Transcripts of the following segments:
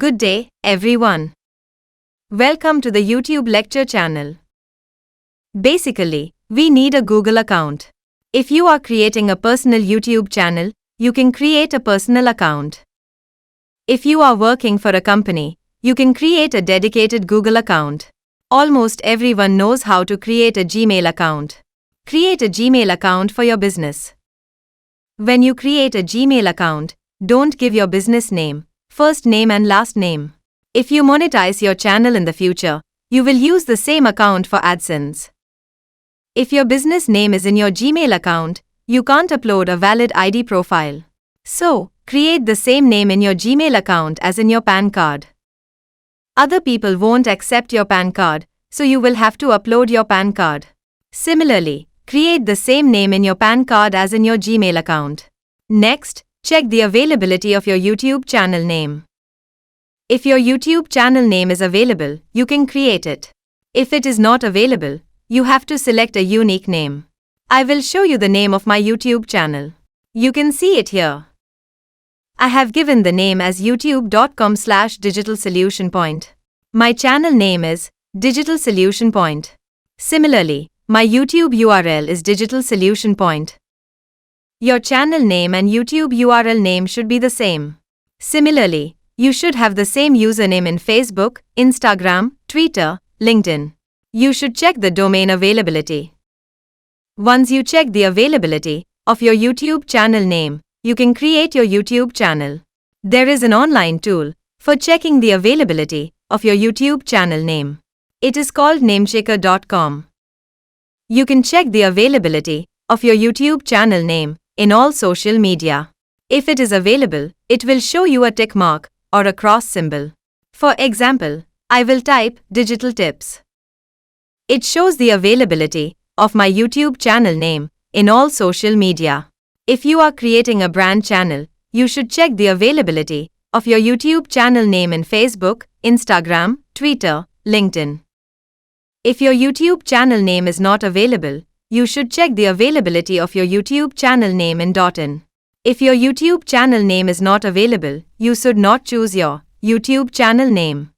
Good day, everyone. Welcome to the YouTube lecture channel. Basically, we need a Google account. If you are creating a personal YouTube channel, you can create a personal account. If you are working for a company, you can create a dedicated Google account. Almost everyone knows how to create a Gmail account. Create a Gmail account for your business. When you create a Gmail account, don't give your business name, first name and last name. If you monetize your channel in the future, you will use the same account for AdSense. If your business name is in your Gmail account, you can't upload a valid ID profile. So, create the same name in your Gmail account as in your PAN card. Other people won't accept your PAN card, so you will have to upload your PAN card. Similarly, create the same name in your PAN card as in your Gmail account. Next, check the availability of your YouTube channel name. If your YouTube channel name is available, you can create it. If it is not available, you have to select a unique name. I will show you the name of my YouTube channel. You can see it here. I have given the name as youtube.com/digitalsolutionpoint. My channel name is Digital Solution Point. Similarly, my YouTube URL is Digital Solution Point. Your channel name and YouTube URL name should be the same. Similarly, you should have the same username in Facebook, Instagram, Twitter, LinkedIn. You should check the domain availability. Once you check the availability of your YouTube channel name, you can create your YouTube channel. There is an online tool for checking the availability of your YouTube channel name. It is called namechecker.com. You can check the availability of your YouTube channel name in all social media. If it is available, it will show you a tick mark or a cross symbol. For example, I will type Digital Tips. It shows the availability of my YouTube channel name in all social media. If you are creating a brand channel, you should check the availability of your YouTube channel name in Facebook, Instagram, Twitter, LinkedIn. If your YouTube channel name is not available, you should check the availability of your YouTube channel name in .in. If your YouTube channel name is not available, you should not choose your YouTube channel name.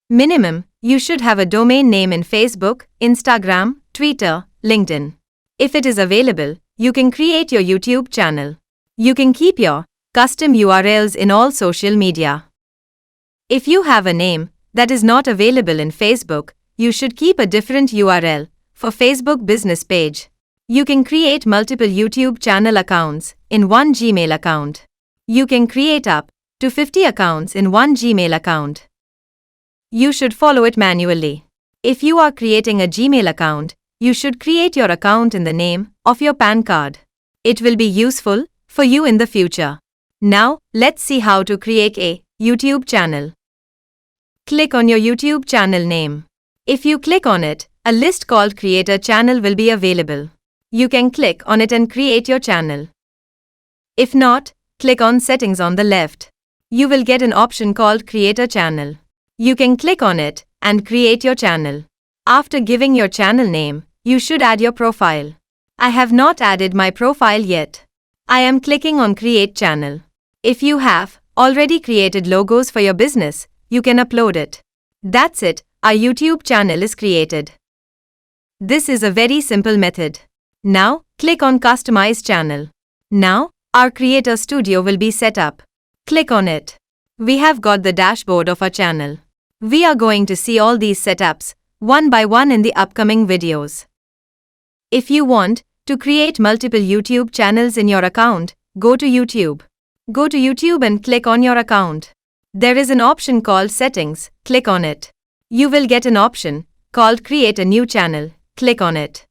Minimum, you should have a domain name in Facebook, Instagram, Twitter, LinkedIn. If it is available, you can create your YouTube channel. You can keep your custom URLs in all social media. If you have a name that is not available in Facebook, you should keep a different URL for Facebook business page. You can create multiple YouTube channel accounts in one Gmail account. You can create up to 50 accounts in one Gmail account. You should follow it manually. If you are creating a Gmail account, you should create your account in the name of your PAN card. It will be useful for you in the future. Now, let's see how to create a YouTube channel. Click on your YouTube channel name. If you click on it, a list called Creator Channel will be available. You can click on it and create your channel. If not, click on Settings on the left. You will get an option called Creator Channel. You can click on it and create your channel. After giving your channel name, you should add your profile. I have not added my profile yet. I am clicking on Create Channel. If you have already created logos for your business, you can upload it. That's it, our YouTube channel is created. This is a very simple method. Now, click on Customize Channel. Now, our Creator Studio will be set up. Click on it. We have got the dashboard of our channel. We are going to see all these setups one by one in the upcoming videos. If you want to create multiple YouTube channels in your account, go to YouTube. Go to YouTube and click on your account. There is an option called Settings, click on it. You will get an option called Create a New Channel, click on it.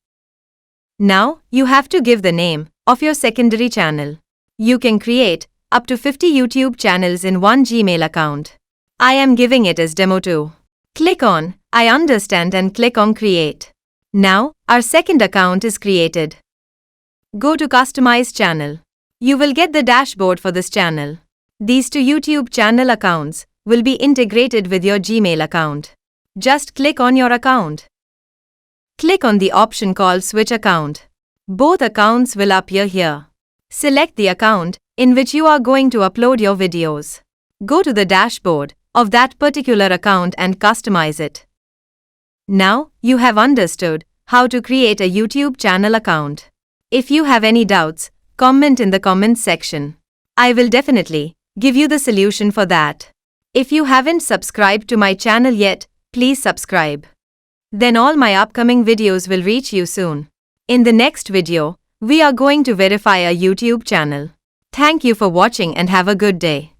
Now, you have to give the name of your secondary channel. You can create up to 50 YouTube channels in one Gmail account. I am giving it as Demo 2. Click on I understand and click on Create. Now, our second account is created. Go to Customize Channel. You will get the dashboard for this channel. These two YouTube channel accounts will be integrated with your Gmail account. Just click on your account. Click on the option called Switch Account. Both accounts will appear here. Select the account in which you are going to upload your videos. go to the dashboard of that particular account and customize it. Now, you have understood how to create a YouTube channel account. If you have any doubts, comment in the comments section. I will definitely give you the solution for that. If you haven't subscribed to my channel yet, please subscribe. Then all my upcoming videos will reach you soon. In the next video, we are going to verify a YouTube channel. Thank you for watching and have a good day.